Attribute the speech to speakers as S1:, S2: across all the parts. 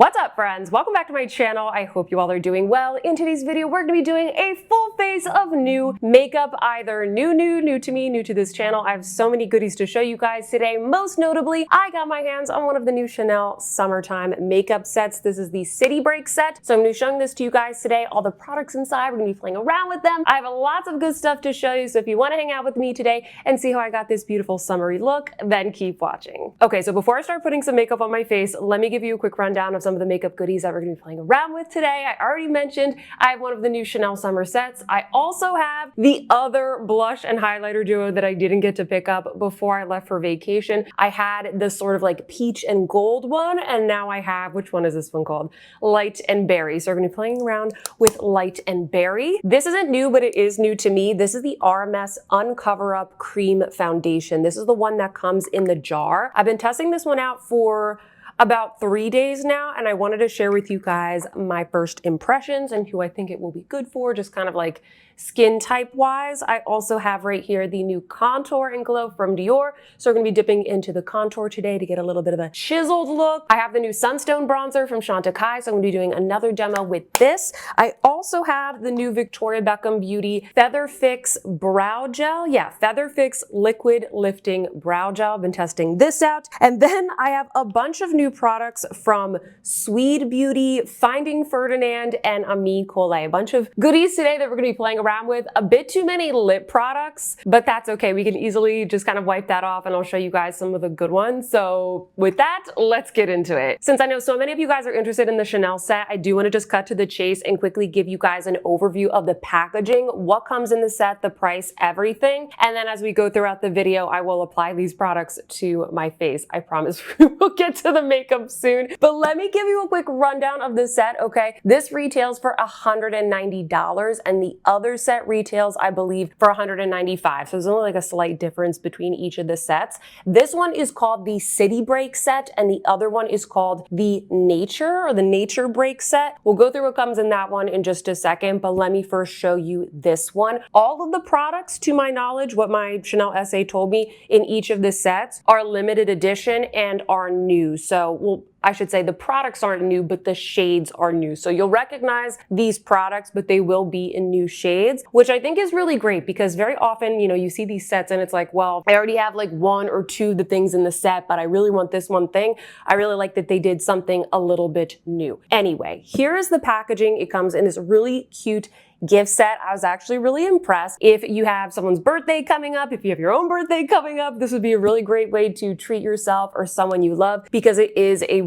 S1: What's up, friends? Welcome back to my channel. I hope you all are doing well. In today's video, we're going to be doing a full face of new makeup, either new to me, new to this channel. I have so many goodies to show you guys today. Most notably, I got my hands on one of the new Chanel summertime makeup sets. This is the City Break set. So I'm going to be showing this to you guys today. All the products inside, we're going to be playing around with them. I have lots of good stuff to show you. So if you want to hang out with me today and see how I got this beautiful summery look, then keep watching. Okay, so before I start putting some makeup on my face, let me give you a quick rundown of some of the makeup goodies that we're going to be playing around with today. I already mentioned I have one of the new Chanel summer sets. I also have the other blush and highlighter duo that I didn't get to pick up before I left for vacation. I had this sort of like peach and gold one, and now I have, which one is this one called? Light and Berry. So we're going to be playing around with Light and Berry. This isn't new, but it is new to me. This is the RMS Uncover Up Cream Foundation. This is the one that comes in the jar. I've been testing this one out for about 3 days now, and I wanted to share with you guys my first impressions and who I think it will be good for, just kind of like skin type wise. I also have right here the new Contour and Glow from Dior. So we're gonna be dipping into the contour today to get a little bit of a chiseled look. I have the new Sunstone bronzer from Chantecaille, so I'm gonna be doing another demo with this. I also have the new Victoria Beckham Beauty Featherfix Brow Gel. Yeah, Featherfix Liquid Lifting Brow Gel. I've been testing this out. And then I have a bunch of new products from Sweed Beauty, Finding Ferdinand, and Ami Cole. A bunch of goodies today that we're gonna be playing around with. A bit too many lip products, but that's okay. We can easily just kind of wipe that off, and I'll show you guys some of the good ones. So with that, let's get into it. Since I know so many of you guys are interested in the Chanel set, I do want to just cut to the chase and quickly give you guys an overview of the packaging, what comes in the set, the price, everything. And then as we go throughout the video, I will apply these products to my face. I promise we'll get to the makeup soon. But let me give you a quick rundown of the set, okay? This retails for $190, and the other set retails, I believe, for $195. So there's only like a slight difference between each of the sets. This one is called the City Break set, and the other one is called the Nature or the Nature Break set. We'll go through what comes in that one in just a second, but let me first show you this one. All of the products, to my knowledge, what my Chanel SA told me in each of the sets are limited edition and are new. So I should say the products aren't new, but the shades are new. So you'll recognize these products, but they will be in new shades, which I think is really great because very often, you know, you see these sets and it's like, well, I already have like one or two of the things in the set, but I really want this one thing. I really like that they did something a little bit new. Anyway, here is the packaging. It comes in this really cute gift set. I was actually really impressed. If you have someone's birthday coming up, if you have your own birthday coming up, this would be a really great way to treat yourself or someone you love because it's a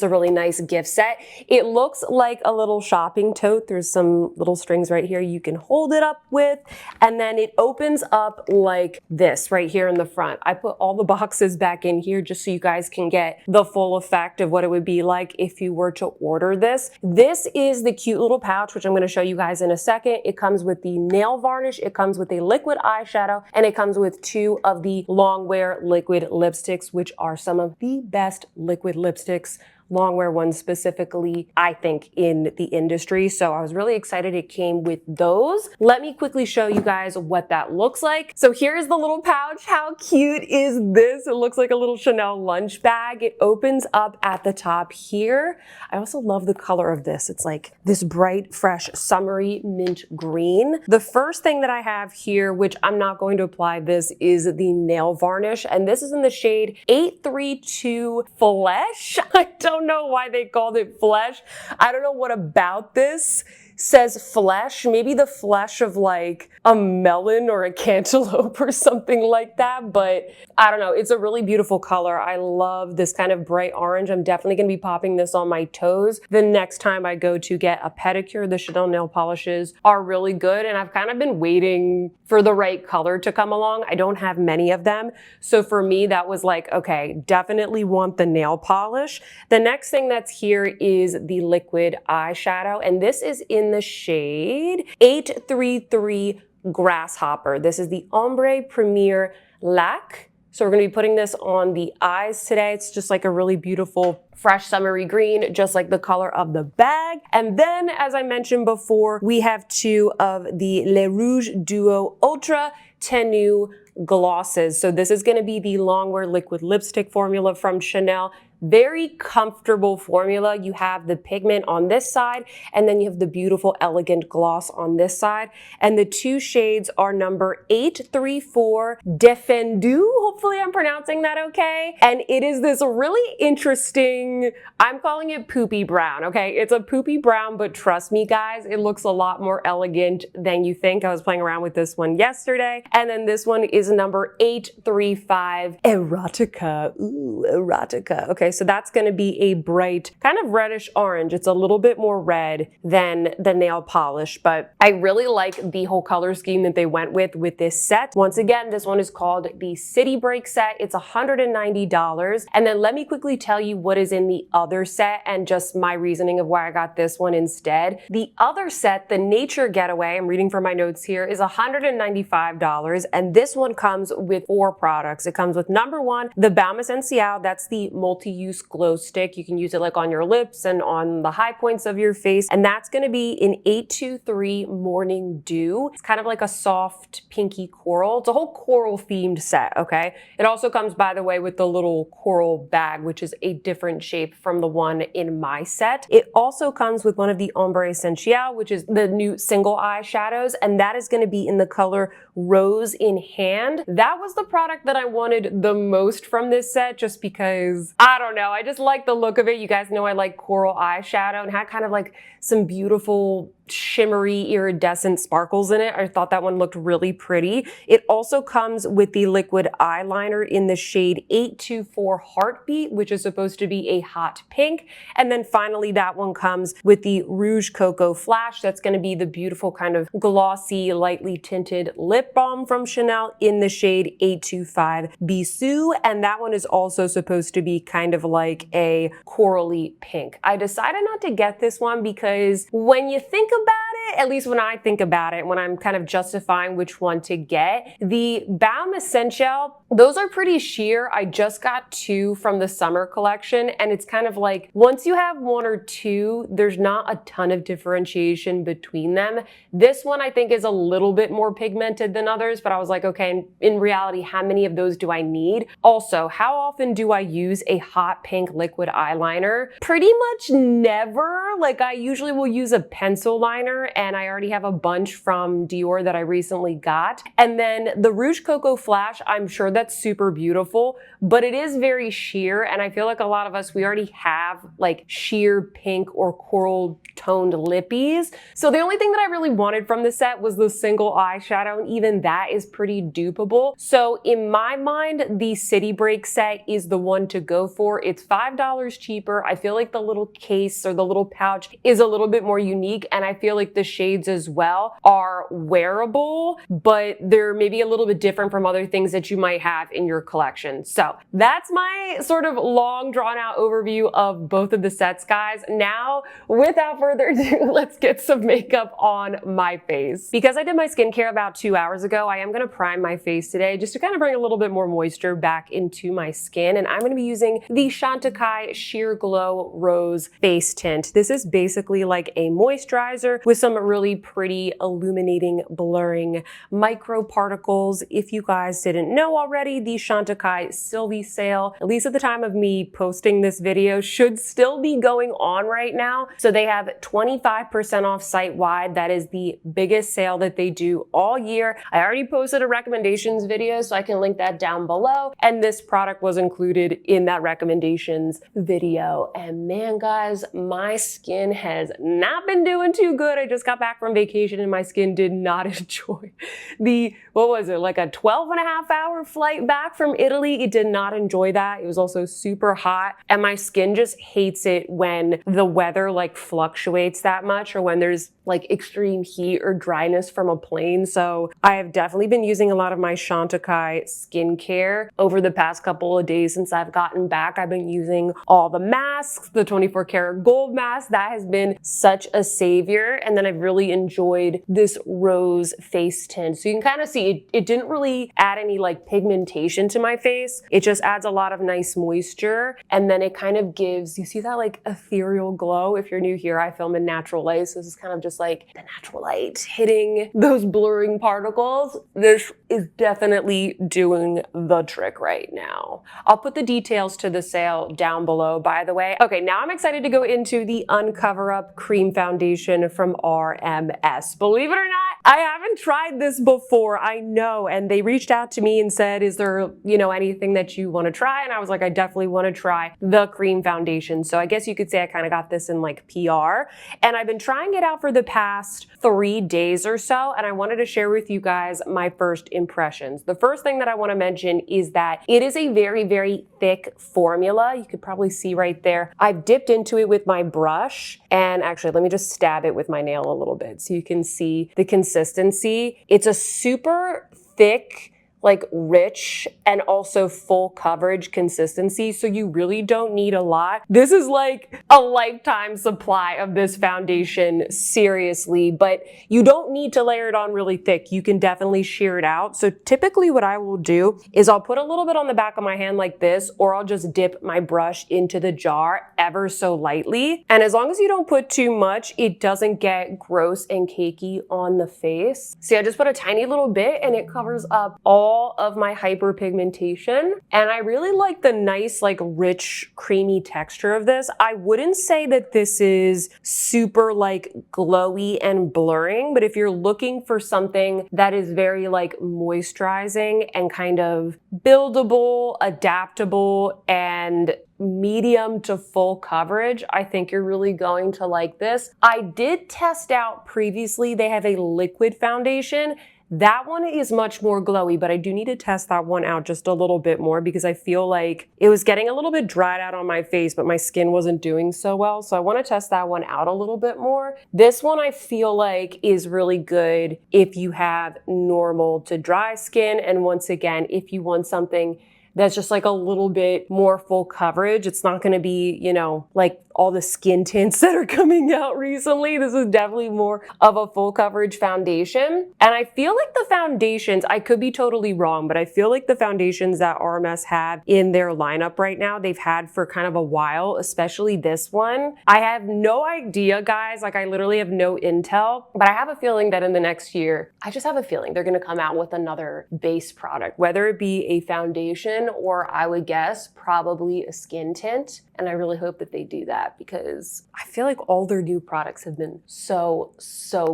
S1: really nice gift set. It looks like a little shopping tote. There's some little strings right here you can hold it up with, and then it opens up like this right here in the front. I put all the boxes back in here just so you guys can get the full effect of what it would be like if you were to order this. This is the cute little pouch, which I'm going to show you guys in a second. It comes with the nail varnish, it comes with a liquid eyeshadow, and it comes with 2 of the Longwear liquid lipsticks, which are some of the best liquid lipsticks, Longwear ones specifically, I think, in the industry. So I was really excited it came with those. Let me quickly show you guys what that looks like. So here's the little pouch. How cute is this? It looks like a little Chanel lunch bag. It opens up at the top here. I also love the color of this. It's like this bright, fresh, summery mint green. The first thing that I have here, which I'm not going to apply this, is the nail varnish. And this is in the shade 832 Flesh. I don't know why they called it Flesh. I don't know what about this says flesh, maybe the flesh of like a melon or a cantaloupe or something like that, but I don't know. It's a really beautiful color. I love this kind of bright orange. I'm definitely gonna be popping this on my toes the next time I go to get a pedicure. The Chanel nail polishes are really good, and I've kind of been waiting for the right color to come along. I don't have many of them, so for me that was like, okay, definitely want the nail polish. The next thing that's here is the liquid eyeshadow, and this is in the shade 833 Grasshopper. This is the Ombre Premier Lac. So we're going to be putting this on the eyes today. It's just like a really beautiful, fresh summery green, just like the color of the bag. And then, as I mentioned before, we have 2 of the Le Rouge Duo Ultra Tenue glosses. So this is going to be the Longwear liquid lipstick formula from Chanel. Very comfortable formula. You have the pigment on this side, and then you have the beautiful elegant gloss on this side. And the two shades are number 834 Defendu. Hopefully I'm pronouncing that okay. And it is this really interesting, I'm calling it poopy brown, okay? It's a poopy brown, but trust me guys, it looks a lot more elegant than you think. I was playing around with this one yesterday. And then this one is number 835 Erotica. Ooh, Erotica. Okay, so that's gonna be a bright, kind of reddish orange. It's a little bit more red than the nail polish, but I really like the whole color scheme that they went with this set. Once again, this one is called the City Break set. It's $190. And then let me quickly tell you what is in the other set and just my reasoning of why I got this one instead. The other set, the Nature Getaway, I'm reading from my notes here, is $195. And this one comes with 4 products. It comes with number 1, the Balm Essential. That's the multi-use glow stick. You can use it like on your lips and on the high points of your face. And that's going to be in 823 Morning Dew. It's kind of like a soft pinky coral. It's a whole coral themed set, okay? It also comes, by the way, with the little coral bag, which is a different shape from the one in my set. It also comes with one of the Ombre Essential, which is the new single eyeshadows, and that is going to be in the color Rose in Hand. That was the product that I wanted the most from this set, just because, I don't know, I just like the look of it. You guys know I like coral eyeshadow, and had kind of like some beautiful shimmery iridescent sparkles in it. I thought that one looked really pretty. It also comes with the liquid eyeliner in the shade 824 Heartbeat, which is supposed to be a hot pink. And then finally, that one comes with the Rouge Cocoa Flash. That's going to be the beautiful kind of glossy, lightly tinted lip balm from Chanel in the shade 825 Bisou. And that one is also supposed to be kind of like a corally pink. I decided not to get this one because when you think about it, at least when I think about it, when I'm kind of justifying which one to get, the Balm Essential, those are pretty sheer. I just got 2 from the summer collection, and it's kind of like once you have 1 or 2, there's not a ton of differentiation between them. This one I think is a little bit more pigmented than others, but I was like, okay, in reality, how many of those do I need? Also, how often do I use a hot pink liquid eyeliner? Pretty much never. Like I usually will use a pencil liner, and I already have a bunch from Dior that I recently got. And then the Rouge Cocoa Flash, I'm sure that's super beautiful, but it is very sheer, and I feel like a lot of us, we already have like sheer pink or coral toned lippies. So the only thing that I really wanted from the set was the single eyeshadow, and even that is pretty dupeable. So in my mind, the City Break set is the one to go for. It's $5 cheaper. I feel like the little case or the little pouch is a little bit more unique, and I feel like the shades as well are wearable, but they're maybe a little bit different from other things that you might have in your collection. So that's my sort of long drawn out overview of both of the sets, guys. Now, without further ado, let's get some makeup on my face. Because I did my skincare about 2 hours ago, I am gonna prime my face today just to kind of bring a little bit more moisture back into my skin, and I'm gonna be using the Chantecaille Sheer Glow Rose Face Tint. This is basically like a moisturizer with some really pretty illuminating, blurring micro particles. If you guys didn't know already, the Chantecaille Sylvie sale, at least at the time of me posting this video, should still be going on right now. So they have 25% off site-wide. That is the biggest sale that they do all year. I already posted a recommendations video, so I can link that down below. And this product was included in that recommendations video. And man, guys, my skin has not been doing too good. I just got back from vacation and my skin did not enjoy the, what was it, like a 12.5-hour flight back from Italy. It did not enjoy that. It was also super hot, and my skin just hates it when the weather like fluctuates that much, or when there's like extreme heat or dryness from a plane. So I have definitely been using a lot of my Chantecaille skincare over the past couple of days since I've gotten back. I've been using all the masks, the 24 karat gold mask. That has been such a savior. And then I've really enjoyed this rose face tint. So you can kind of see it didn't really add any like pigmentation to my face. It just adds a lot of nice moisture. And then it kind of gives, you see that like ethereal glow? If you're new here, I film in natural light. So this is kind of just like the natural light hitting those blurring particles. This is definitely doing the trick right now. I'll put the details to the sale down below, by the way. Okay, now I'm excited to go into the Uncover Up Cream Foundation from RMS. Believe it or not, I haven't tried this before, I know, and they reached out to me and said, is there, anything that you want to try? And I was like, I definitely want to try the cream foundation. So I guess you could say I kind of got this in like PR, and I've been trying it out for the past 3 days or so, and I wanted to share with you guys my first impressions. The first thing that I want to mention is that it is a very, very thick formula. You could probably see right there. I've dipped into it with my brush, and actually let me just stab it with my nail a little bit so you can see the consistency. It's a super thick, like rich and also full coverage consistency, so you really don't need a lot. This is like a lifetime supply of this foundation, seriously, but you don't need to layer it on really thick. You can definitely shear it out. So typically what I will do is I'll put a little bit on the back of my hand like this, or I'll just dip my brush into the jar ever so lightly. And as long as you don't put too much, it doesn't get gross and cakey on the face. See, I just put a tiny little bit and it covers up all of my hyperpigmentation, and I really like the nice, like rich, creamy texture of this. I wouldn't say that this is super like glowy and blurring, but if you're looking for something that is very like moisturizing and kind of buildable, adaptable, and medium to full coverage, I think you're really going to like this. I did test out previously, they have a liquid foundation. That one is much more glowy, but I do need to test that one out just a little bit more because I feel like it was getting a little bit dried out on my face, but my skin wasn't doing so well. So I want to test that one out a little bit more. This one I feel like is really good if you have normal to dry skin. And once again, if you want something that's just like a little bit more full coverage. It's not going to be, like all the skin tints that are coming out recently. This is definitely more of a full coverage foundation. And I feel like the foundations, I could be totally wrong, but I feel like the foundations that RMS have in their lineup right now, they've had for kind of a while, especially this one. I have no idea, guys. Like I literally have no intel, but I have a feeling that in the next year, I just have a feeling they're going to come out with another base product, whether it be a foundation or I would guess probably a skin tint. And I really hope that they do that because I feel like all their new products have been so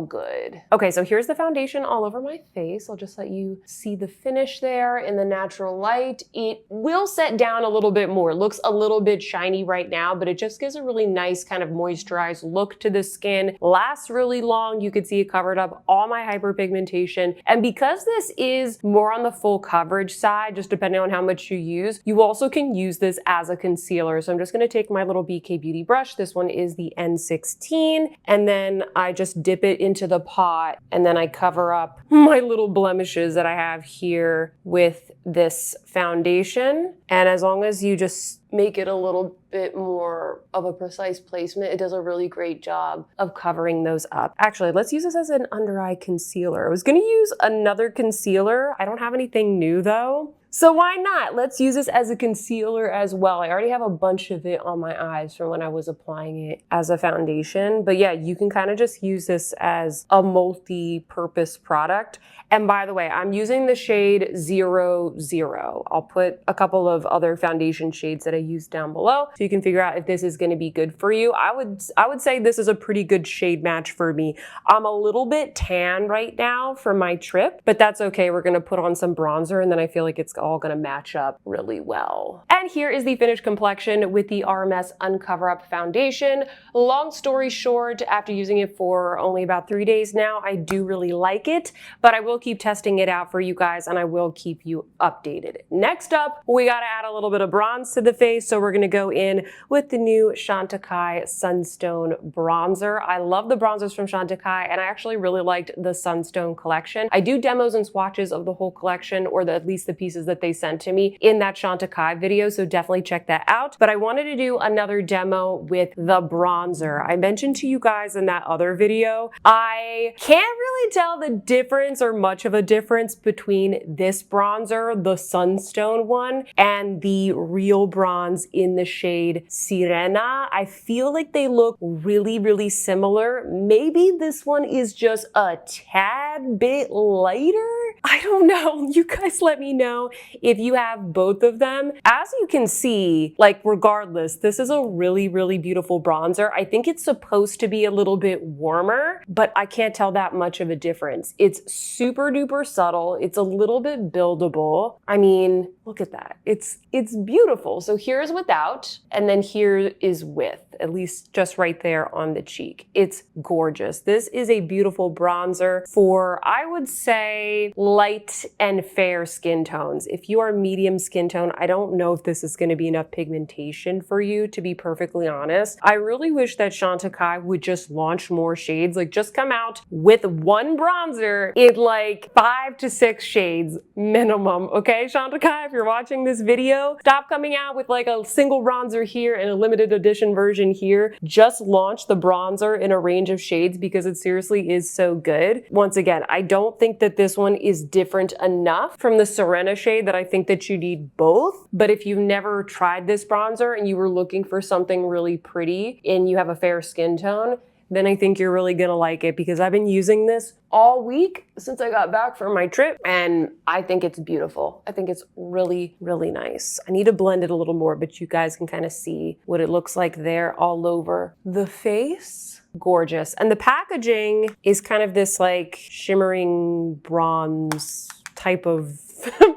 S1: good. Okay, so here's the foundation all over my face. I'll just let you see the finish there in the natural light. It will set down a little bit more. It looks a little bit shiny right now, but it just gives a really nice kind of moisturized look to the skin. Lasts really long. You could see it covered up all my hyperpigmentation. And because this is more on the full coverage side, just depending on how much you use, you also can use this as a concealer. So I'm just going to take my little BK Beauty brush. This one is the N16, and then I just dip it into the pot, and then I cover up my little blemishes that I have here with this foundation. And as long as you just make it a little bit more of a precise placement, it does a really great job of covering those up. Actually, let's use this as an under eye concealer. I was gonna use another concealer. I don't have anything new though. So why not? Let's use this as a concealer as well. I already have a bunch of it on my eyes from when I was applying it as a foundation. But yeah, you can kind of just use this as a multi-purpose product. And by the way, I'm using the shade 00. I'll put a couple of other foundation shades that I use down below so you can figure out if this is going to be good for you. I would say this is a pretty good shade match for me. I'm a little bit tan right now from my trip, but that's okay. We're going to put on some bronzer and then I feel like it's all going to match up really well. And here is the finished complexion with the RMS Uncover Up Foundation. Long story short, after using it for only about 3 days now, I do really like it, but I will keep testing it out for you guys and I will keep you updated. Next up, we got to add a little bit of bronze to the face, so we're going to go in with the new Chantecaille Sunstone bronzer. I love the bronzers from Chantecaille and I actually really liked the Sunstone collection. I do demos and swatches of the whole collection, or at least the pieces that they sent to me in that Chantecaille video, so definitely check that out. But I wanted to do another demo with the bronzer. I mentioned to you guys in that other video, I can't really tell the difference or much of a difference between this bronzer, the Sunstone one, and the Real Bronze in the shade Sirena. I feel like they look really, really similar. Maybe this one is just a tad bit lighter. I don't know. You guys let me know if you have both of them. As you can see, like regardless, this is a really, really beautiful bronzer. I think it's supposed to be a little bit warmer, but I can't tell that much of a difference. It's super duper subtle. It's a little bit buildable. I mean, look at that. It's beautiful. So here's without, and then here is with, at least just right there on the cheek. It's gorgeous. This is a beautiful bronzer for, I would say, light and fair skin tones. If you are medium skin tone, I don't know if this is going to be enough pigmentation for you, to be perfectly honest. I really wish that Chantecaille would just launch more shades, like just come out with one bronzer in like 5 to 6 shades minimum. Okay, Chantecaille, if you're watching this video, stop coming out with like a single bronzer here and a limited edition version here. Just launch the bronzer in a range of shades because it seriously is so good. Once again, I don't think that this one is different enough from the Serena shade that I think that you need both. But if you've never tried this bronzer and you were looking for something really pretty and you have a fair skin tone, then I think you're really gonna like it because I've been using this all week since I got back from my trip and I think it's beautiful. I think it's really, really nice. I need to blend it a little more, but you guys can kind of see what it looks like there all over the face. Gorgeous. And the packaging is kind of this like shimmering bronze type of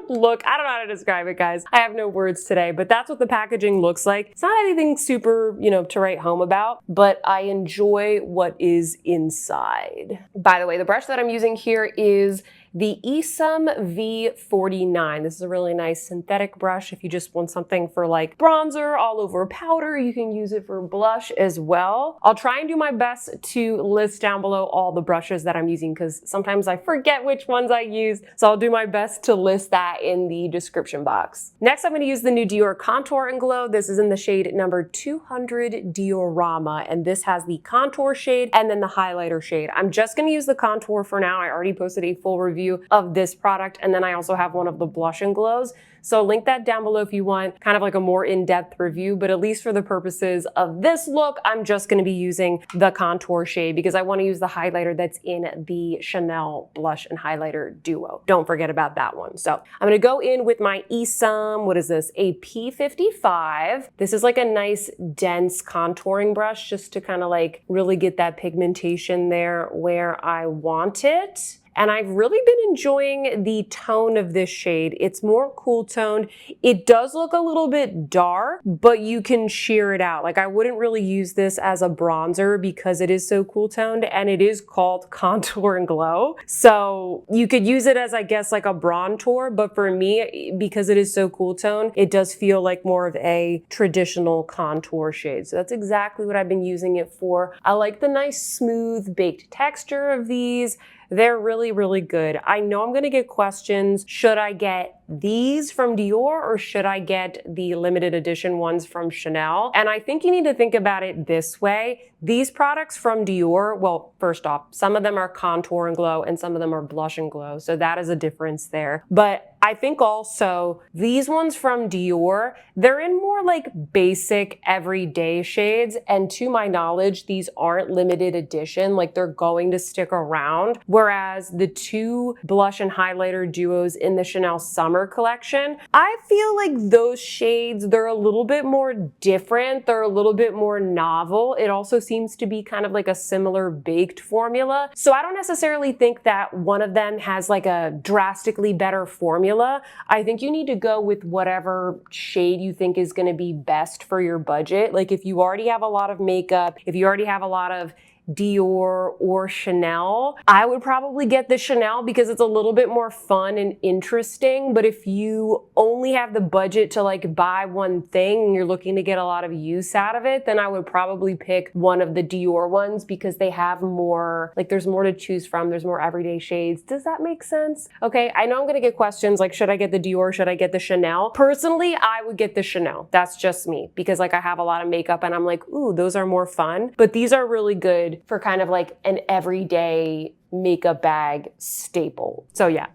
S1: look. I don't know how to describe it, guys. I have no words today, but that's what the packaging looks like. It's not anything super, to write home about, but I enjoy what is inside. By the way, the brush that I'm using here is the Esum V49. This is a really nice synthetic brush. If you just want something for like bronzer all over powder, you can use it for blush as well. I'll try and do my best to list down below all the brushes that I'm using because sometimes I forget which ones I use. So I'll do my best to list that in the description box. Next, I'm going to use the new Dior Contour and Glow. This is in the shade number 200 Diorama, and this has the contour shade and then the highlighter shade. I'm just going to use the contour for now. I already posted a full review of this product, and then I also have one of the blush and glows. So link that down below if you want kind of like a more in-depth review, but at least for the purposes of this look, I'm just gonna be using the contour shade because I wanna use the highlighter that's in the Chanel blush and highlighter duo. Don't forget about that one. So I'm gonna go in with my Esum, what is this? A P55. This is like a nice dense contouring brush just to kind of like really get that pigmentation there where I want it. And I've really been enjoying the tone of this shade. It's more cool toned. It does look a little bit dark, but you can sheer it out. Like I wouldn't really use this as a bronzer because it is so cool toned and it is called Contour and Glow. So you could use it as, I guess, like a bronzer, but for me, because it is so cool toned, it does feel like more of a traditional contour shade. So that's exactly what I've been using it for. I like the nice smooth baked texture of these. They're really, really good. I know I'm gonna get questions. Should I get these from Dior or should I get the limited edition ones from Chanel? And I think you need to think about it this way. These products from Dior, well, first off, some of them are contour and glow and some of them are blush and glow. So that is a difference there. But I think also these ones from Dior, they're in more like basic everyday shades. And to my knowledge, these aren't limited edition, like they're going to stick around. Whereas the two blush and highlighter duos in the Chanel Summer collection, I feel like those shades, they're a little bit more different. They're a little bit more novel. It also seems to be kind of like a similar baked formula. So I don't necessarily think that one of them has like a drastically better formula. I think you need to go with whatever shade you think is going to be best for your budget. Like if you already have a lot of makeup, if you already have a lot of Dior or Chanel, I would probably get the Chanel because it's a little bit more fun and interesting. But if you only have the budget to like buy one thing and you're looking to get a lot of use out of it, then I would probably pick one of the Dior ones because they have more, like there's more to choose from. There's more everyday shades. Does that make sense? Okay, I know I'm gonna get questions like, should I get the Dior? Should I get the Chanel? Personally, I would get the Chanel. That's just me because like I have a lot of makeup and I'm like, ooh, those are more fun. But these are really good for kind of like an everyday makeup bag staple. So yeah.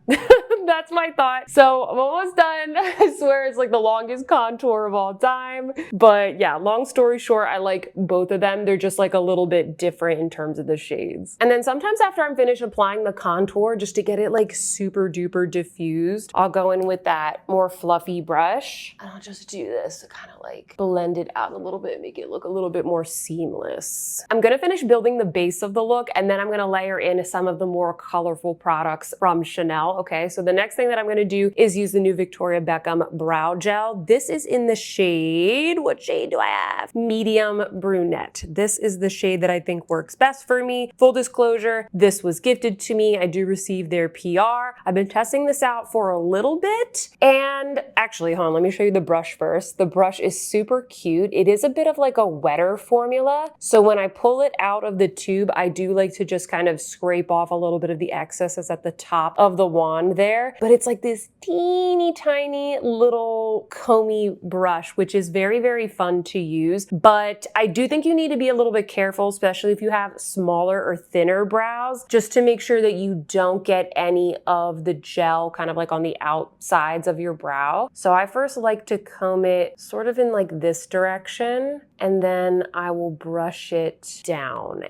S1: That's my thought. So I'm almost done. I swear it's like the longest contour of all time. But yeah, long story short, I like both of them. They're just like a little bit different in terms of the shades. And then sometimes after I'm finished applying the contour, just to get it like super duper diffused, I'll go in with that more fluffy brush and I'll just do this to kind of like blend it out a little bit, make it look a little bit more seamless. I'm gonna finish building the base of the look and then I'm gonna layer in some of the more colorful products from Chanel. Okay, so the next thing that I'm gonna do is use the new Victoria Beckham Brow Gel. This is in the shade, what shade do I have? Medium Brunette. This is the shade that I think works best for me. Full disclosure, this was gifted to me. I do receive their PR. I've been testing this out for a little bit. And actually, hold on, let me show you the brush first. The brush is super cute. It is a bit of like a wetter formula. So when I pull it out of the tube, I do like to just kind of scrape off a little bit of the excess that's at the top of the wand there. But it's like this teeny tiny little comby brush, which is very, very fun to use. But I do think you need to be a little bit careful, especially if you have smaller or thinner brows, just to make sure that you don't get any of the gel kind of like on the outsides of your brow. So I first like to comb it sort of in like this direction, and then I will brush it down.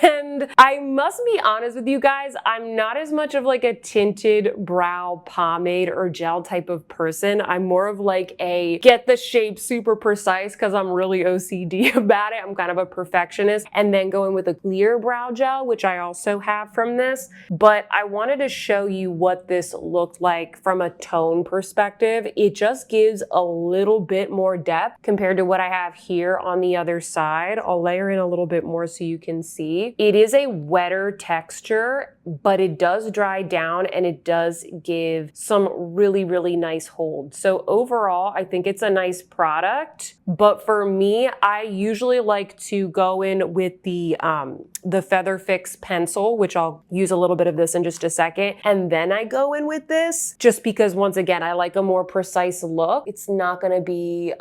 S1: And I must be honest with you guys, I'm not as much of like a tinted brow pomade or gel type of person. I'm more of like a get the shape super precise because I'm really OCD about it. I'm kind of a perfectionist, and then go in with a clear brow gel, which I also have from this. But I wanted to show you what this looked like from a tone perspective. It just gives a little bit more depth compared to what I have here on the other side. I'll layer in a little bit more so you can see. It is a wetter texture, but it does dry down and it does give some really, really nice hold. So overall, I think it's a nice product, but for me, I usually like to go in with the Featherfix pencil, which I'll use a little bit of this in just a second. And then I go in with this just because once again, I like a more precise look. It's not gonna be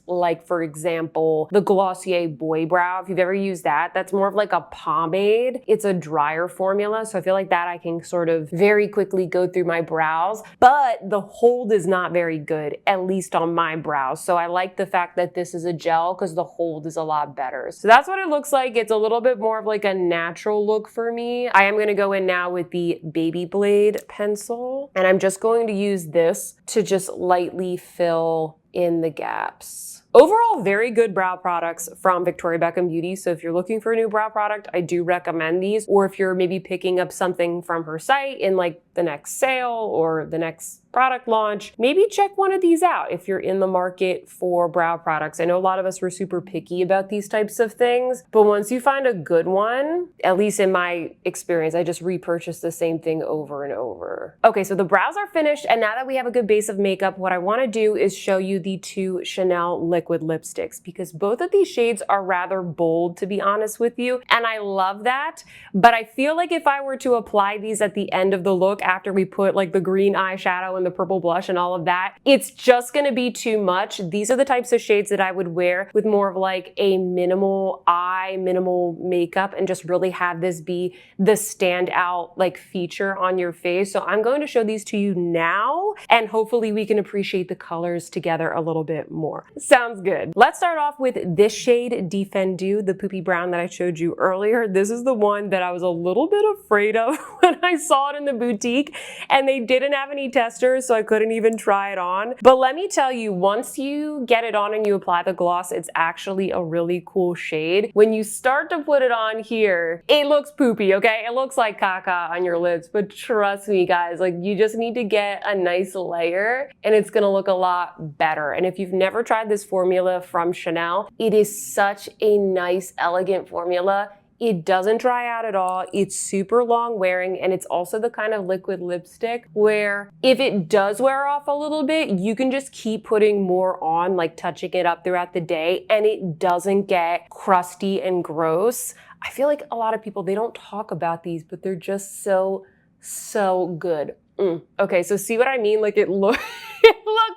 S1: like, for example, the Glossier Boy Brow. If you've ever used that, that's more of like a pomade. It's a drier formula. So I feel like that I can sort of very quickly go through my brows, but the hold is not very good, at least on my brows. So I like the fact that this is a gel because the hold is a lot better. So that's what it looks like. It's a little bit more of like a natural look for me. I am gonna go in now with the Baby Blade pencil, and I'm just going to use this to just lightly fill in the gaps. Overall, very good brow products from Victoria Beckham Beauty. So if you're looking for a new brow product, I do recommend these. Or if you're maybe picking up something from her site in like the next sale or the next product launch, maybe check one of these out if you're in the market for brow products. I know a lot of us were super picky about these types of things, but once you find a good one, at least in my experience, I just repurchase the same thing over and over. Okay, so the brows are finished, and now that we have a good base of makeup, what I want to do is show you the two Chanel liquid lipsticks, because both of these shades are rather bold, to be honest with you, and I love that. But I feel like if I were to apply these at the end of the look after we put like the green eyeshadow and the purple blush and all of that, it's just gonna be too much. These are the types of shades that I would wear with more of like a minimal eye, minimal makeup, and just really have this be the standout like feature on your face. So I'm going to show these to you now, and hopefully we can appreciate the colors together a little bit more. Sounds good. Let's start off with this shade, Defendu, the poopy brown that I showed you earlier. This is the one that I was a little bit afraid of when I saw it in the boutique, and they didn't have any testers, so I couldn't even try it on. But let me tell you, once you get it on and you apply the gloss, it's actually a really cool shade. When you start to put it on here, it looks poopy, okay? It looks like caca on your lips, but trust me guys, like you just need to get a nice layer and it's gonna look a lot better. And if you've never tried this formula from Chanel, it is such a nice, elegant formula. It doesn't dry out at all. It's super long wearing, and it's also the kind of liquid lipstick where if it does wear off a little bit, you can just keep putting more on, like touching it up throughout the day, and it doesn't get crusty and gross. I feel like a lot of people, they don't talk about these, but they're just so good. Okay, so see what I mean? Like it looks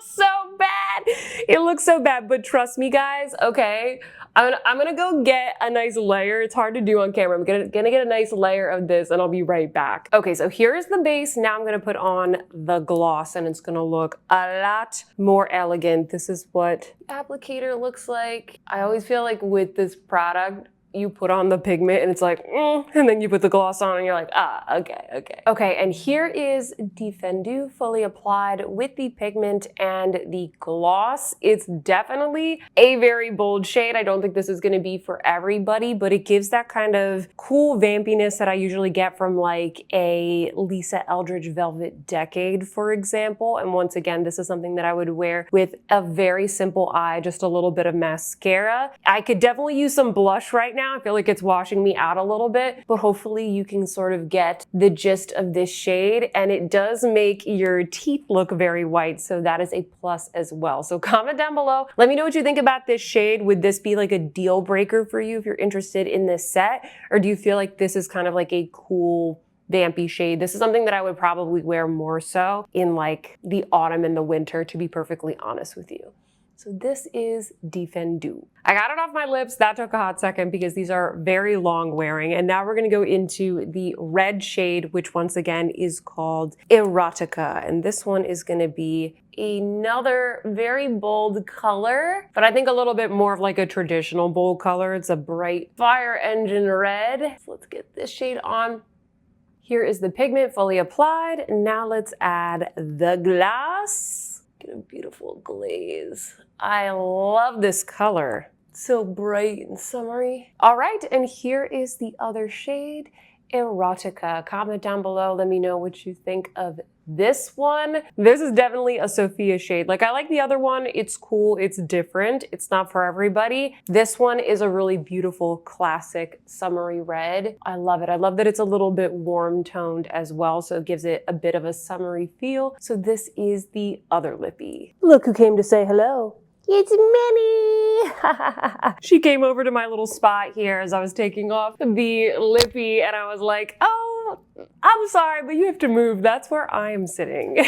S1: so bad. It looks so bad, but trust me guys, okay? I'm gonna go get a nice layer. It's hard to do on camera. I'm gonna get a nice layer of this and I'll be right back. Okay, so here's the base. Now I'm gonna put on the gloss and it's gonna look a lot more elegant. This is what the applicator looks like. I always feel like with this product, you put on the pigment and it's like, and then you put the gloss on and you're like, okay. Okay, and here is Defendu fully applied with the pigment and the gloss. It's definitely a very bold shade. I don't think this is gonna be for everybody, but it gives that kind of cool vampiness that I usually get from like a Lisa Eldridge Velvet Decade, for example. And once again, this is something that I would wear with a very simple eye, just a little bit of mascara. I could definitely use some blush right now. I feel like it's washing me out a little bit, but hopefully you can sort of get the gist of this shade, and it does make your teeth look very white, so that is a plus as well. So comment down below. Let me know what you think about this shade. Would this be like a deal breaker for you if you're interested in this set, or do you feel like this is kind of like a cool vampy shade? This is something that I would probably wear more so in like the autumn and the winter, to be perfectly honest with you. So this is Defendu. I got it off my lips. That took a hot second because these are very long wearing. And now we're gonna go into the red shade, which once again is called Erotica. And this one is gonna be another very bold color, but I think a little bit more of like a traditional bold color. It's a bright fire engine red. So let's get this shade on. Here is the pigment fully applied. Now let's add the gloss. Get a beautiful glaze. I love this color. It's so bright and summery. All right, and here is the other shade, Erotica. Comment down below, let me know what you think of this one. This is definitely a Sophia shade. Like I like the other one, it's cool, it's different, it's not for everybody. This one is a really beautiful classic summery red. I love it. I love that it's a little bit warm toned as well, so it gives it a bit of a summery feel. So this is the other lippy. Look who came to say hello. It's Minnie! She came over to my little spot here as I was taking off the lippy and I was like, oh, I'm sorry, but you have to move. That's where I am sitting.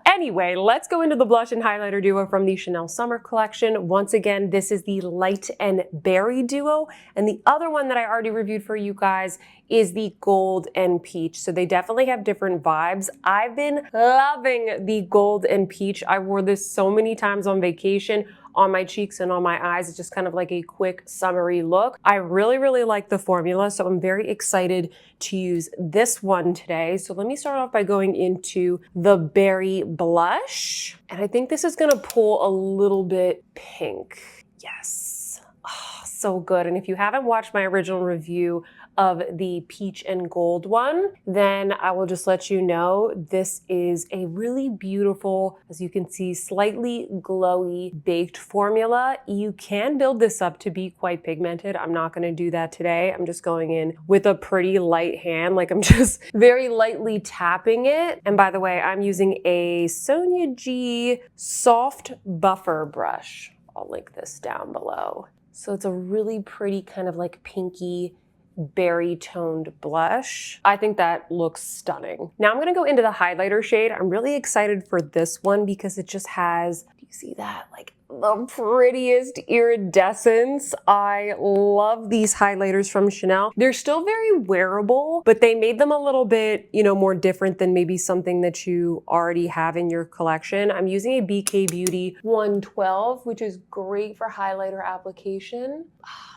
S1: Anyway, let's go into the blush and highlighter duo from the Chanel Summer Collection. Once again, this is the Light and Berry duo. And the other one that I already reviewed for you guys is the Gold and Peach. So they definitely have different vibes. I've been loving the Gold and Peach. I wore this so many times on vacation, on my cheeks and on my eyes. It's just kind of like a quick summery look. I really like the formula, so I'm very excited to use this one today. So let me start off by going into the berry blush. And I think this is gonna pull a little bit pink. Yes, oh, so good. And if you haven't watched my original review of the peach and gold one, then I will just let you know this is a really beautiful, as you can see, slightly glowy baked formula. You can build this up to be quite pigmented. I'm not going to do that today. I'm just going in with a pretty light hand, like I'm just very lightly tapping it. And by the way, I'm using a Sonia G soft buffer brush. I'll link this down below. So it's a really pretty kind of like pinky berry toned blush. I think that looks stunning. Now I'm gonna go into the highlighter shade. I'm really excited for this one because it just has, do you see that? Like the prettiest iridescence. I love these highlighters from Chanel. They're still very wearable, but they made them a little bit, you know, more different than maybe something that you already have in your collection. I'm using a BK Beauty 112, which is great for highlighter application.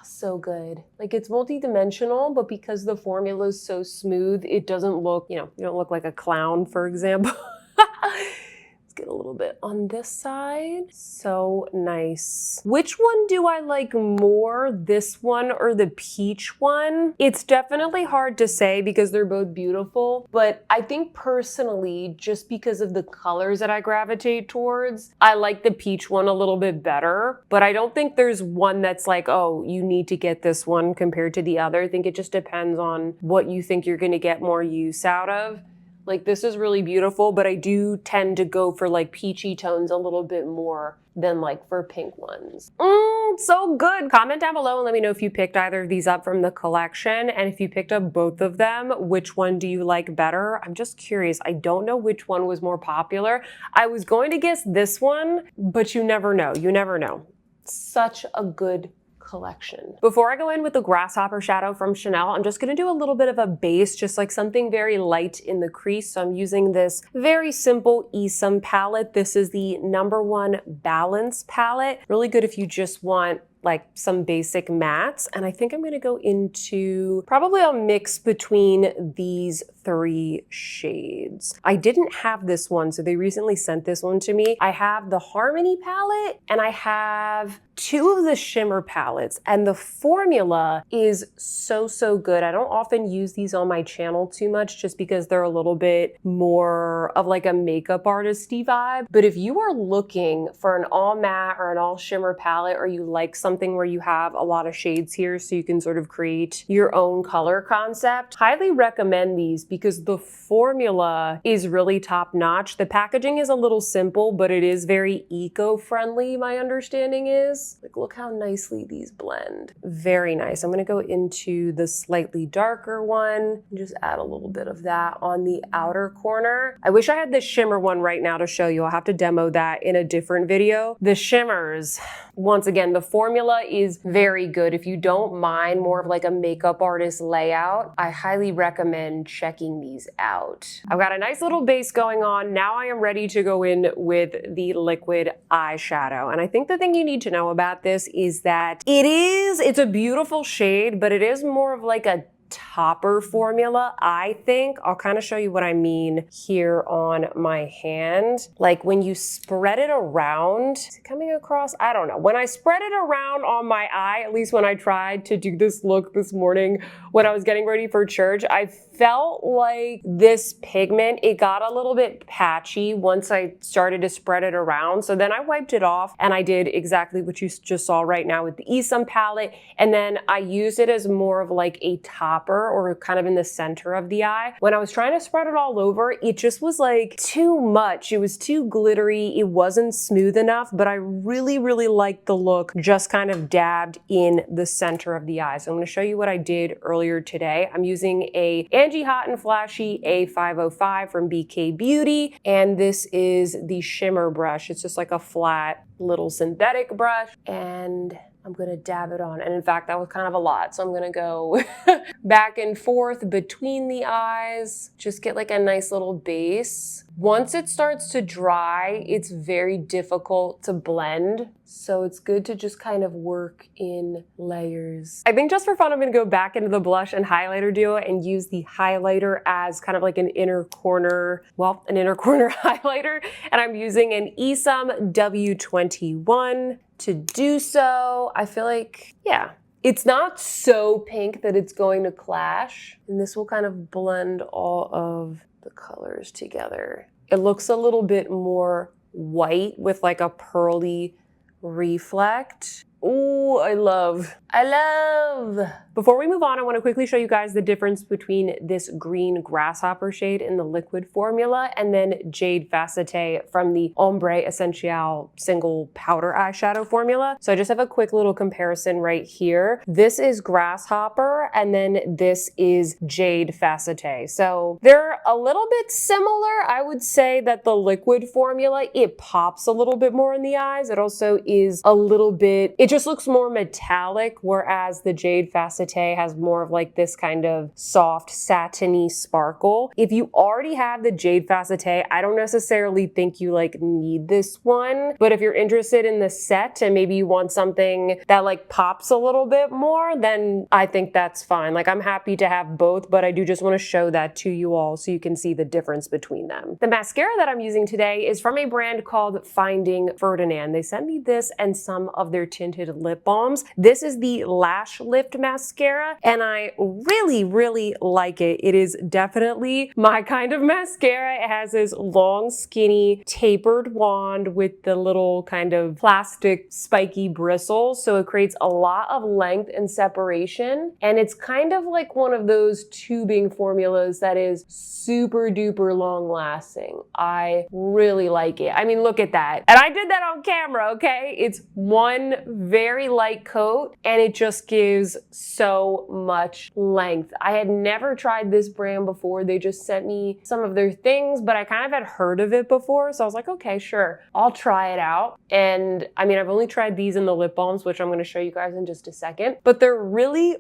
S1: So good. Like it's multi-dimensional, but because the formula is so smooth, it doesn't look, you know, you don't look like a clown, for example. Get a little bit on this side. So nice. Which one do I like more, this one or the peach one? It's definitely hard to say because they're both beautiful, but I think personally, just because of the colors that I gravitate towards, I like the peach one a little bit better, but I don't think there's one that's like, oh, you need to get this one compared to the other. I think it just depends on what you think you're gonna get more use out of. Like, this is really beautiful, but I do tend to go for like peachy tones a little bit more than like for pink ones. So good. Comment down below and let me know if you picked either of these up from the collection, and if you picked up both of them, which one do you like better? I'm just curious. I don't know which one was more popular. I was going to guess this one, but you never know. You never know. Such a good collection. Before I go in with the Grasshopper shadow from Chanel, I'm just gonna do a little bit of a base, just like something very light in the crease. So I'm using this very simple Esam palette. This is the #1 Balance palette. Really good if you just want like some basic mattes. And I think I'm gonna go into probably a mix between these 3 shades. I didn't have this one, so they recently sent this one to me. I have the Harmony palette and I have 2 of the shimmer palettes, and the formula is so good. I don't often use these on my channel too much just because they're a little bit more of like a makeup artisty vibe. But if you are looking for an all matte or an all shimmer palette, or you like something where you have a lot of shades here so you can sort of create your own color concept, highly recommend these because the formula is really top notch. The packaging is a little simple, but it is very eco-friendly, my understanding is. Like, look how nicely these blend. Very nice. I'm gonna go into the slightly darker one and just add a little bit of that on the outer corner. I wish I had the shimmer one right now to show you. I'll have to demo that in a different video. The shimmers, once again, the formula is very good. If you don't mind more of like a makeup artist layout, I highly recommend checking these out. I've got a nice little base going on. Now I am ready to go in with the liquid eyeshadow. And I think the thing you need to know about this is that it's a beautiful shade, but it is more of like a topper formula, I think. I'll kind of show you what I mean here on my hand. Like when you spread it around, is it coming across? I don't know. When I spread it around on my eye, at least when I tried to do this look this morning when I was getting ready for church, I felt like this pigment, it got a little bit patchy once I started to spread it around. So then I wiped it off and I did exactly what you just saw right now with the Esam palette. And then I used it as more of like a topper or kind of in the center of the eye. When I was trying to spread it all over, it just was like too much. It was too glittery. It wasn't smooth enough, but I really liked the look just kind of dabbed in the center of the eye. So I'm gonna show you what I did earlier today. I'm using a Angie Hot and Flashy A505 from BK Beauty, and this is the shimmer brush. It's just like a flat little synthetic brush, and I'm gonna dab it on. And in fact, that was kind of a lot. So I'm gonna go back and forth between the eyes, just get like a nice little base. Once it starts to dry, it's very difficult to blend. So it's good to just kind of work in layers. I think just for fun, I'm gonna go back into the blush and highlighter duo and use the highlighter as kind of like an inner corner, well, an inner corner highlighter. And I'm using an Esam W21 to do so. I feel like, yeah, it's not so pink that it's going to clash. And this will kind of blend all of the colors together. It looks a little bit more white with like a pearly reflect. Ooh, I love. Before we move on, I want to quickly show you guys the difference between this green Grasshopper shade in the liquid formula and then Jade Facete from the Ombre Essential single powder eyeshadow formula. So I just have a quick little comparison right here. This is Grasshopper and then this is Jade Facete. So they're a little bit similar. I would say that the liquid formula, it pops a little bit more in the eyes. It also is a little bit, it just looks more metallic, whereas the Jade Facete Faceté has more of like this kind of soft satiny sparkle. If you already have the Jade Faceté, I don't necessarily think you like need this one, but if you're interested in the set and maybe you want something that like pops a little bit more, then I think that's fine. Like I'm happy to have both, but I do just want to show that to you all so you can see the difference between them. The mascara that I'm using today is from a brand called Finding Ferdinand. They sent me this and some of their tinted lip balms. This is the Lash Lift mascara and I really like it. It is definitely my kind of mascara. It has this long, skinny, tapered wand with the little kind of plastic spiky bristles. So it creates a lot of length and separation. And it's kind of like one of those tubing formulas that is super duper long lasting. I really like it. I mean, look at that. And I did that on camera, okay? It's one very light coat and it just gives so much length. I had never tried this brand before. They just sent me some of their things, but I kind of had heard of it before. So I was like, okay, sure, I'll try it out. And I mean, I've only tried these in the lip balms, which I'm going to show you guys in just a second, but they're really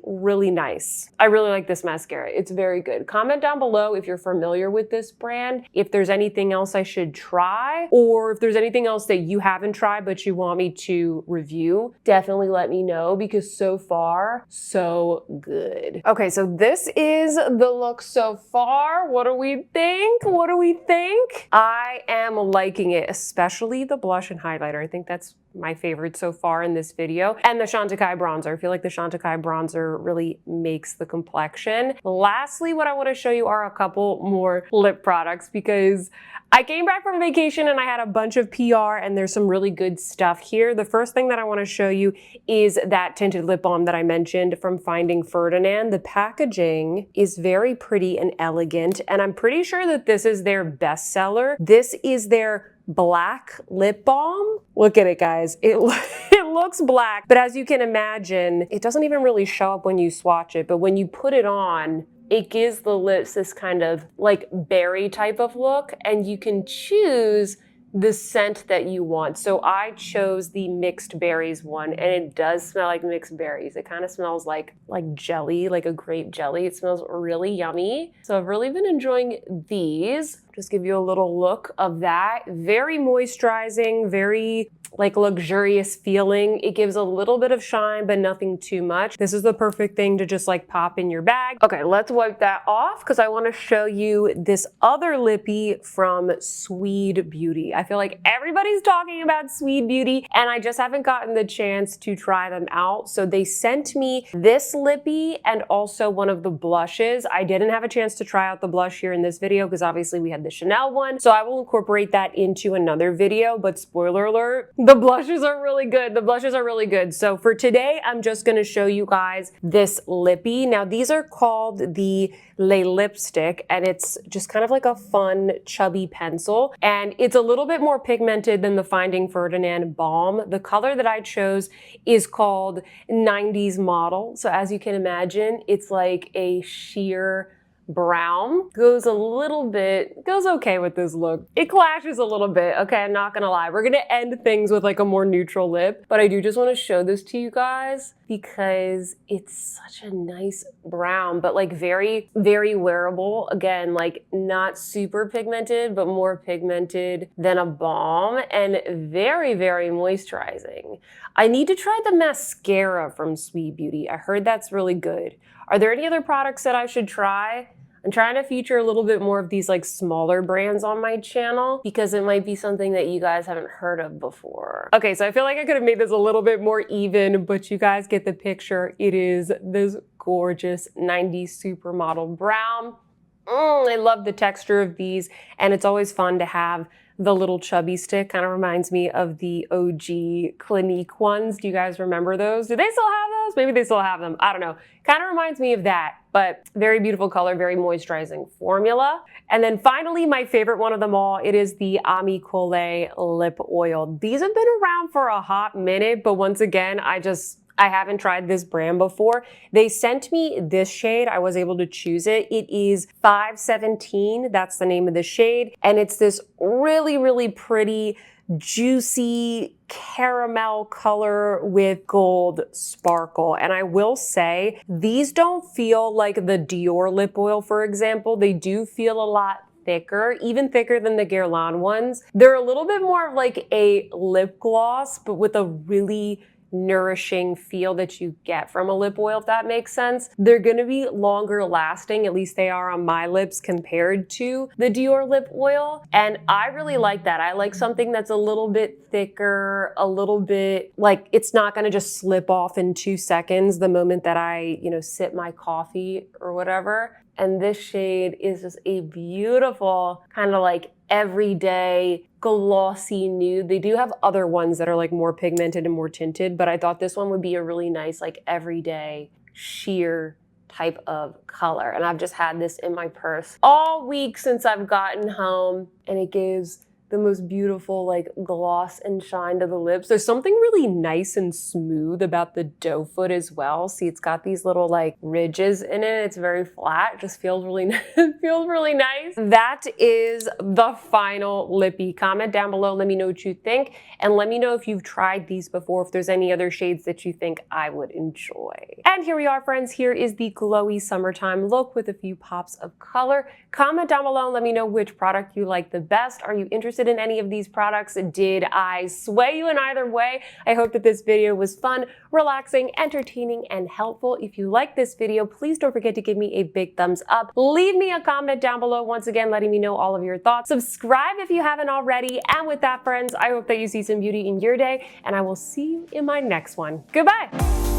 S1: nice. I really like this mascara. It's very good. Comment down below if you're familiar with this brand, if there's anything else I should try, or if there's anything else that you haven't tried but you want me to review. Definitely let me know because so far, so good. Okay, so this is the look so far. What do we think? What do we think? I am liking it, especially the blush and highlighter. I think that's my favorite so far in this video. And the Chantecaille bronzer. I feel like the Chantecaille bronzer really makes the complexion. Lastly, what I want to show you are a couple more lip products because I came back from vacation and I had a bunch of PR and there's some really good stuff here. The first thing that I want to show you is that tinted lip balm that I mentioned from Finding Ferdinand. The packaging is very pretty and elegant, and I'm pretty sure that this is their bestseller. This is their black lip balm. Look at it, guys. It looks black, but as you can imagine, it doesn't even really show up when you swatch it, but when you put it on, it gives the lips this kind of like berry type of look, and you can choose the scent that you want. So I chose the mixed berries one, and it does smell like mixed berries. It kind of smells like jelly, like a grape jelly. It smells really yummy. So I've really been enjoying these. Just give you a little look of that. Very moisturizing, very like luxurious feeling. It gives a little bit of shine, but nothing too much. This is the perfect thing to just like pop in your bag. Okay, let's wipe that off because I want to show you this other lippy from Sweed Beauty. I feel like everybody's talking about Sweed Beauty and I just haven't gotten the chance to try them out. So they sent me this lippy and also one of the blushes. I didn't have a chance to try out the blush here in this video because obviously we had the Chanel one. So I will incorporate that into another video, but spoiler alert, the blushes are really good. The blushes are really good. So for today, I'm just going to show you guys this lippy. Now these are called the Le Lipstick, and it's just kind of like a fun chubby pencil, and it's a little bit more pigmented than the Finding Ferdinand balm. The color that I chose is called 90s Model. So as you can imagine, it's like a sheer brown. Goes okay with this look. It clashes a little bit, okay, I'm not gonna lie. We're gonna end things with like a more neutral lip, but I do just want to show this to you guys because it's such a nice brown, but like very wearable. Again, like not super pigmented, but more pigmented than a balm, and very moisturizing. I need to try the mascara from Sweed Beauty. I heard that's really good. Are there any other products that I should try? I'm trying to feature a little bit more of these like smaller brands on my channel because it might be something that you guys haven't heard of before. Okay, so I feel like I could have made this a little bit more even, but you guys get the picture. It is this gorgeous 90s supermodel brown. I love the texture of these, and it's always fun to have the little chubby stick. Kind of reminds me of the OG Clinique ones. Do you guys remember those? Do they still have those? Maybe they still have them. I don't know. Kind of reminds me of that, but very beautiful color, very moisturizing formula. And then finally, my favorite one of them all, it is the Ami Collet lip oil. These have been around for a hot minute, but once again, I haven't tried this brand before. They sent me this shade. I was able to choose it. It is 517. That's the name of the shade. And it's this really pretty juicy caramel color with gold sparkle. And I will say, these don't feel like the Dior lip oil, for example. They do feel a lot thicker, even thicker than the Guerlain ones. They're a little bit more of like a lip gloss, but with a really nourishing feel that you get from a lip oil, if that makes sense. They're gonna be longer lasting, at least they are on my lips compared to the Dior lip oil. And I really like that. I like something that's a little bit thicker, a little bit like it's not gonna just slip off in 2 seconds the moment that I, sip my coffee or whatever. And this shade is just a beautiful kind of like everyday glossy nude. They do have other ones that are like more pigmented and more tinted, but I thought this one would be a really nice like everyday sheer type of color. And I've just had this in my purse all week since I've gotten home, and it gives the most beautiful like gloss and shine to the lips. There's something really nice and smooth about the doe foot as well. See, it's got these little like ridges in it. It's very flat. It just feels really feels really nice. That is the final lippy. Comment down below. Let me know what you think, and let me know if you've tried these before, if there's any other shades that you think I would enjoy. And here we are, friends. Here is the glowy summertime look with a few pops of color. Comment down below and let me know which product you like the best. Are you interested in any of these products? Did I sway you in either way? I hope that this video was fun, relaxing, entertaining, and helpful. If you like this video, please don't forget to give me a big thumbs up. Leave me a comment down below, once again, letting me know all of your thoughts. Subscribe if you haven't already. And with that, friends, I hope that you see some beauty in your day, and I will see you in my next one. Goodbye.